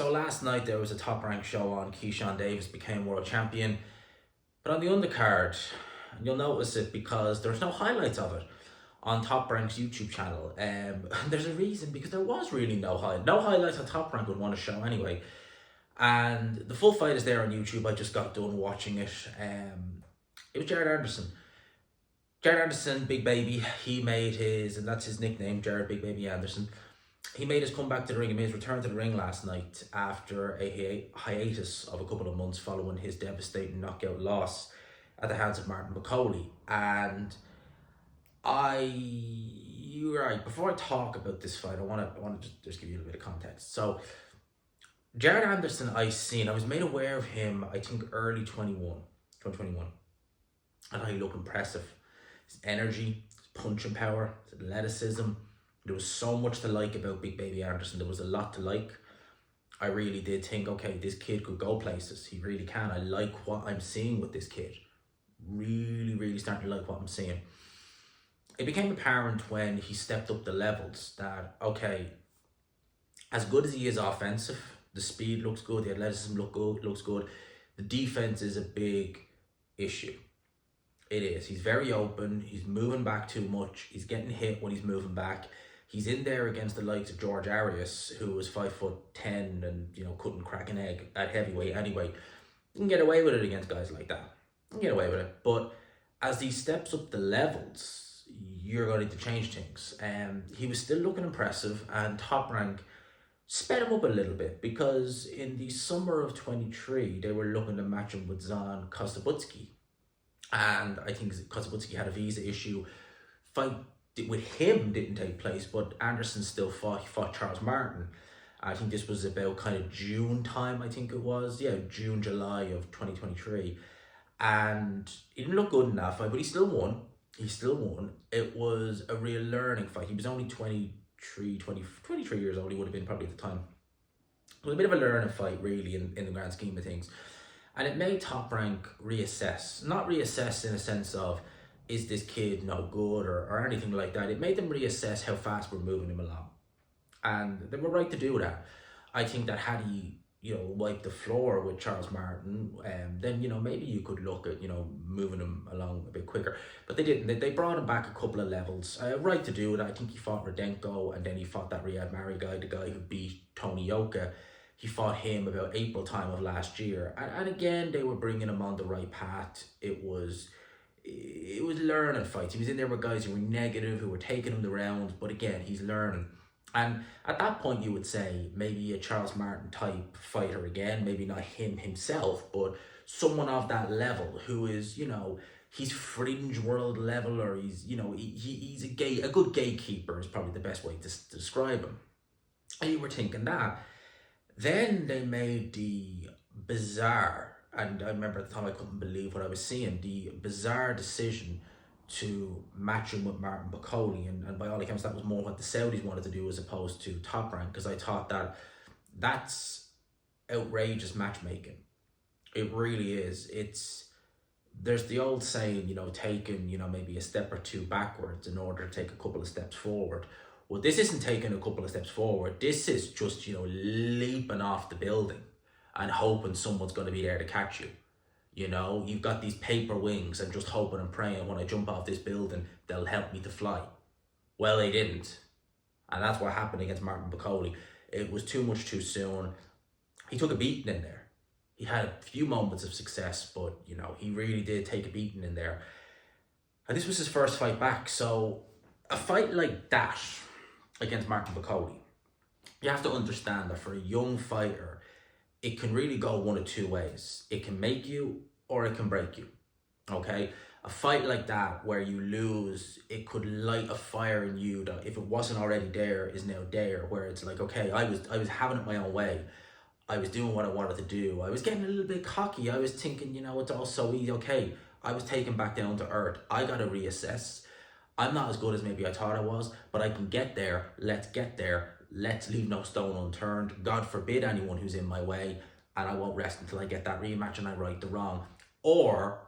So last night there was a top ranked show on. Keyshawn Davis became world champion. But on the undercard, and you'll notice it because there's no highlights of it on Top Rank's YouTube channel. There's a reason, because there was really no highlights on Top Rank would want to show anyway. And the full fight is there on YouTube. I just got done watching it. It was Jared Anderson. Jared Anderson, Big Baby, he made his, and that's his nickname, Jared Big Baby Anderson. He made his comeback to the ring. He made his return to the ring last night after a hiatus of a couple of months following his devastating knockout loss at the hands of Martin Bakole. And you're right, before I talk about this fight, I want to just give you a little bit of context. So, Jared Anderson, I was made aware of him, I think, early 2021. And he looked impressive. His energy, his punching power, his athleticism. There was so much to like about Big Baby Anderson. There was a lot to like. I really did think, okay, this kid could go places. He really can. I like what I'm seeing with this kid. Really, really starting to like what I'm seeing. It became apparent when he stepped up the levels that, okay, as good as he is offensive, the speed looks good, the athleticism looks good. The defense is a big issue. It is. He's very open. He's moving back too much. He's getting hit when he's moving back. He's in there against the likes of George Arias, who was 5'10" and couldn't crack an egg at heavyweight anyway. You can get away with it against guys like that. You can get away with it. But as he steps up the levels, you're going to change things. He was still looking impressive, and Top Rank sped him up a little bit, because in the summer of 23, they were looking to match him with Zan Kostabutsky. And I think Kostabutsky had a visa issue. Fight with him didn't take place, but Anderson still fought. He fought Charles Martin. I think this was about kind of June time, I think it was. Yeah, June, July of 2023. And he didn't look good in that fight, but he still won. It was a real learning fight. He was only 23 years old, he would have been probably at the time. It was a bit of a learning fight, really, in the grand scheme of things. And it made Top Rank reassess. Not reassess in a sense of, is this kid no good or anything like that. It made them reassess how fast we're moving him along. And they were right to do that. I think that had he, wiped the floor with Charles Martin, then, maybe you could look at, moving him along a bit quicker. But they didn't. They brought him back a couple of levels. Right to do it. I think he fought Rodenko, and then he fought that Riyad Mahrez guy, the guy who beat Tony Yoka. He fought him about April time of last year. And again, they were bringing him on the right path. It was learning fights. He was in there with guys who were negative, who were taking him the rounds. But again, he's learning. And at that point, you would say maybe a Charles Martin type fighter again, maybe not him himself, but someone of that level who is, he's fringe world level, or he's, he's a good gatekeeper is probably the best way to describe him. And you were thinking that. Then they made the bizarre, and I remember at the time I couldn't believe what I was seeing, the bizarre decision to match him with Martin Bakole, and by all accounts that was more what the Saudis wanted to do as opposed to Top Rank, because I thought that's outrageous matchmaking. It really is. There's the old saying, taking, maybe a step or two backwards in order to take a couple of steps forward. Well, this isn't taking a couple of steps forward. This is just, leaping off the building and hoping someone's going to be there to catch you. You've got these paper wings and just hoping and praying when I jump off this building, they'll help me to fly. Well, they didn't. And that's what happened against Martin Bakole. It was too much too soon. He took a beating in there. He had a few moments of success, but, he really did take a beating in there. And this was his first fight back. So a fight like that against Martin Bakole, you have to understand that for a young fighter, it can really go one of two ways. It can make you or it can break you, okay? A fight like that where you lose, it could light a fire in you that if it wasn't already there, is now there, where it's like, okay, I was having it my own way. I was doing what I wanted to do. I was getting a little bit cocky. I was thinking, it's all so easy. Okay, I was taken back down to earth. I got to reassess. I'm not as good as maybe I thought I was, but I can get there. Let's get there. Let's leave no stone unturned. God forbid anyone who's in my way, and I won't rest until I get that rematch and I right the wrong. Or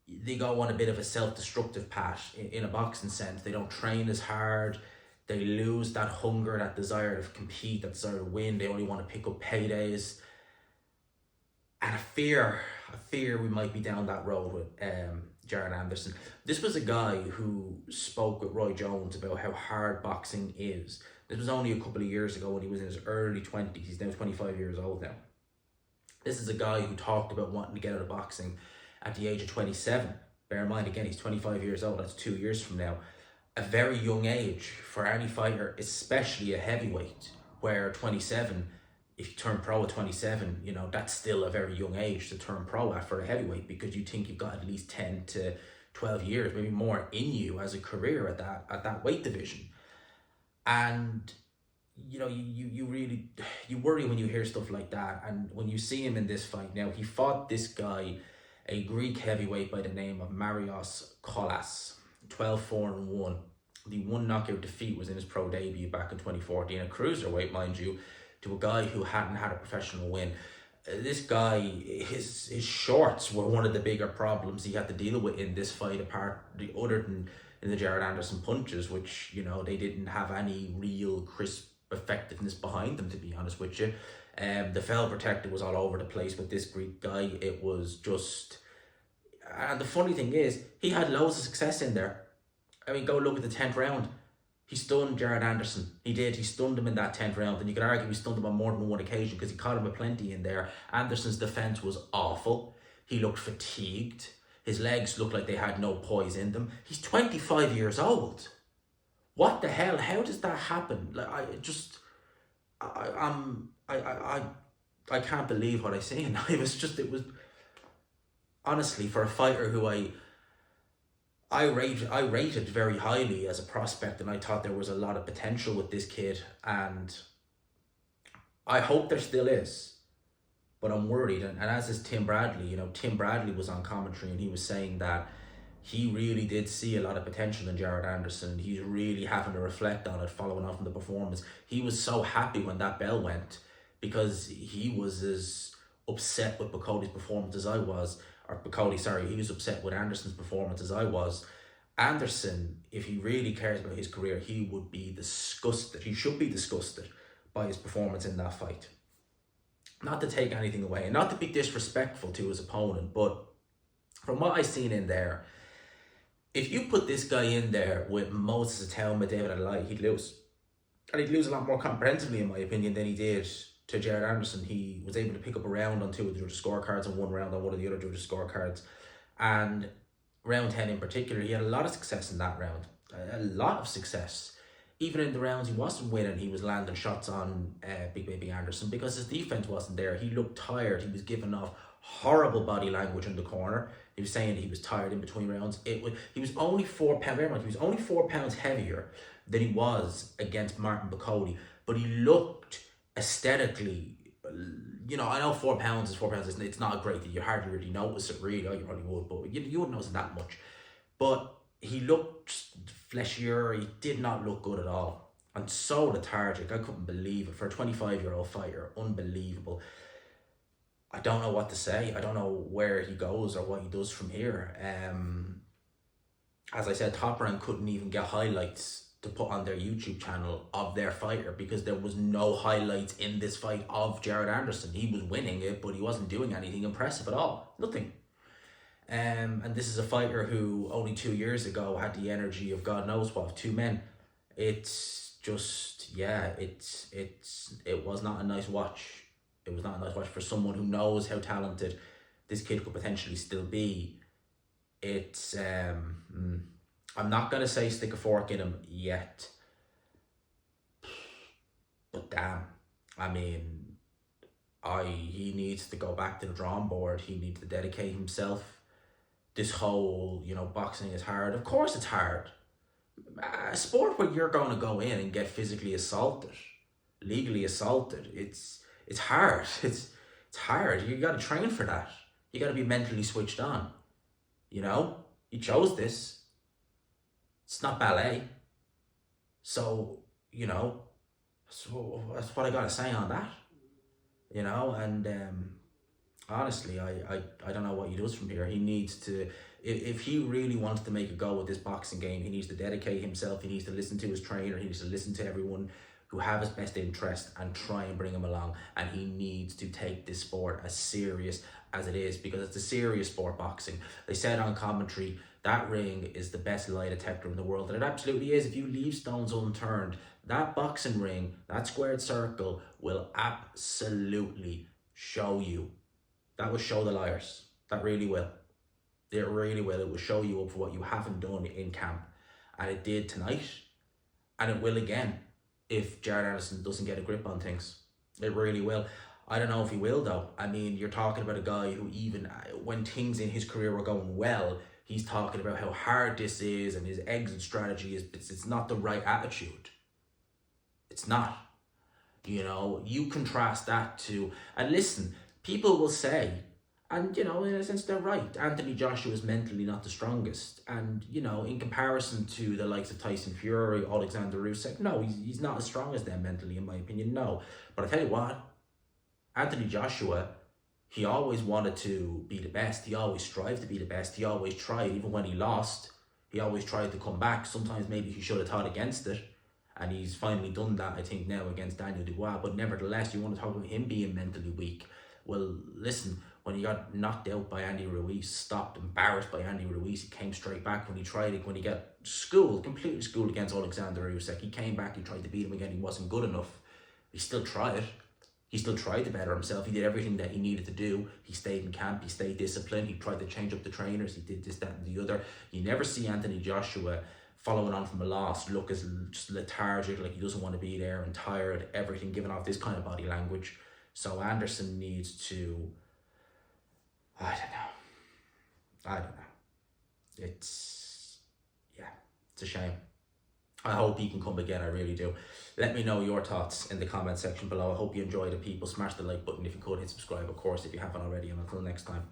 they go on a bit of a self-destructive path in a boxing sense. They don't train as hard. They lose that hunger, that desire to compete, that desire to win. They only want to pick up paydays. And I fear we might be down that road with Jared Anderson. This was a guy who spoke with Roy Jones about how hard boxing is. This was only a couple of years ago when he was in his early 20s. He's now 25 years old now. This is a guy who talked about wanting to get out of boxing at the age of 27. Bear in mind, again, he's 25 years old. That's 2 years from now. A very young age for any fighter, especially a heavyweight, where 27, if you turn pro at 27, that's still a very young age to turn pro at for a heavyweight, because you think you've got at least 10 to 12 years, maybe more in you as a career at that weight division. And you really, you worry when you hear stuff like that. And when you see him in this fight now, he fought this guy, a Greek heavyweight by the name of Marios Kolas, 12-4-1. The one knockout defeat was in his pro debut back in 2014, a cruiserweight, mind you, to a guy who hadn't had a professional win. This guy, his shorts were one of the bigger problems he had to deal with in this fight, other than in the Jared Anderson punches, which, they didn't have any real crisp effectiveness behind them, to be honest with you. The fell protector was all over the place with this Greek guy. It was just... And the funny thing is, he had loads of success in there. I mean, go look at the 10th round. He stunned Jared Anderson. He did. He stunned him in that 10th round. And you could argue he stunned him on more than one occasion, because he caught him a plenty in there. Anderson's defense was awful. He looked fatigued. His legs looked like they had no poise in them. He's 25 years old. What the hell? How does that happen? Like, I can't believe what I see. And it was honestly, for a fighter who I rated very highly as a prospect, and I thought there was a lot of potential with this kid, and I hope there still is, but I'm worried. And as is Tim Bradley. Tim Bradley was on commentary, and he was saying that he really did see a lot of potential in Jared Anderson. He's really having to reflect on it following on from the performance. He was so happy when that bell went, because he was as upset with Bakole's performance as I was. Or Bakole, sorry, he was upset with Anderson's performance as I was. Anderson, if he really cares about his career, he would be disgusted. He should be disgusted by his performance in that fight. Not to take anything away, and not to be disrespectful to his opponent, but from what I've seen in there, if you put this guy in there with Moses Atauma, David Adelaide, he'd lose. And he'd lose a lot more comprehensively, in my opinion, than he did to Jared Anderson. He was able to pick up a round on two of the judges' scorecards and one round on one of the other judges' scorecards. And round 10 in particular, he had a lot of success in that round. A lot of success. Even in the rounds he wasn't winning, he was landing shots on Big Baby Anderson, because his defense wasn't there. He looked tired. He was giving off horrible body language in the corner. He was saying he was tired in between rounds. He was only 4 pounds. Remember, he was only 4 pounds heavier than he was against Martin Bakole, but he looked aesthetically, I know 4 pounds is 4 pounds. It's not great that you hardly really notice it, really. You probably would, but you wouldn't notice that much. But he looked fleshier. He did not look good at all, and so lethargic. I couldn't believe it for a 25-year-old fighter. Unbelievable. I don't know what to say. I don't know where he goes or what he does from here. As I said, Top Rank couldn't even get highlights to put on their YouTube channel of their fighter, because there was no highlights in this fight of Jared Anderson. He was winning it, but he wasn't doing anything impressive at all. Nothing. And this is a fighter who only 2 years ago had the energy of God knows what, 2 men. It's just, it was not a nice watch. It was not a nice watch for someone who knows how talented this kid could potentially still be. It's, I'm not going to say stick a fork in him yet. But damn, I mean, he needs to go back to the drawing board. He needs to dedicate himself. This whole, boxing is hard. Of course it's hard. A sport where you're going to go in and get physically assaulted, legally assaulted, it's hard. It's hard. You got to train for that. You got to be mentally switched on. He chose this. It's not ballet. So, so that's what I got to say on that. And Honestly, I don't know what he does from here. He needs to, if he really wants to make a go with this boxing game, he needs to dedicate himself. He needs to listen to his trainer. He needs to listen to everyone who have his best interest and try and bring him along. And he needs to take this sport as serious as it is, because it's a serious sport, boxing. They said on commentary that ring is the best lie detector in the world, and it absolutely is. If you leave stones unturned, that boxing ring, that squared circle, will absolutely show you. That will show the liars. That really will. It really will. It will show you up for what you haven't done in camp. And it did tonight. And it will again if Jared Anderson doesn't get a grip on things. It really will. I don't know if he will, though. I mean, you're talking about a guy who, even when things in his career were going well, he's talking about how hard this is and his exit strategy is. It's not the right attitude. It's not. You contrast that to, and listen, people will say, and in a sense they're right, Anthony Joshua is mentally not the strongest. And, in comparison to the likes of Tyson Fury, Alexander Usyk, no, he's not as strong as them mentally, in my opinion, no. But I tell you what, Anthony Joshua, he always wanted to be the best. He always strived to be the best. He always tried, even when he lost, he always tried to come back. Sometimes maybe he should have thought against it. And he's finally done that, I think, now against Daniel Dubois. But nevertheless, you want to talk about him being mentally weak. Well, listen, when he got knocked out by Andy Ruiz, stopped, embarrassed by Andy Ruiz, he came straight back. When he tried it, when he got schooled, completely schooled against Alexander Usyk, he came back, he tried to beat him again, he wasn't good enough. He still tried. He still tried to better himself. He did everything that he needed to do. He stayed in camp, he stayed disciplined, he tried to change up the trainers, he did this, that, and the other. You never see Anthony Joshua following on from a loss look as just lethargic, like he doesn't want to be there and tired, everything, giving off this kind of body language. So Anderson needs to, I don't know. It's, yeah, it's a shame. I hope he can come again, I really do. Let me know your thoughts in the comment section below. I hope you enjoyed it, people. Smash the like button if you could, hit subscribe, of course, if you haven't already. And until next time.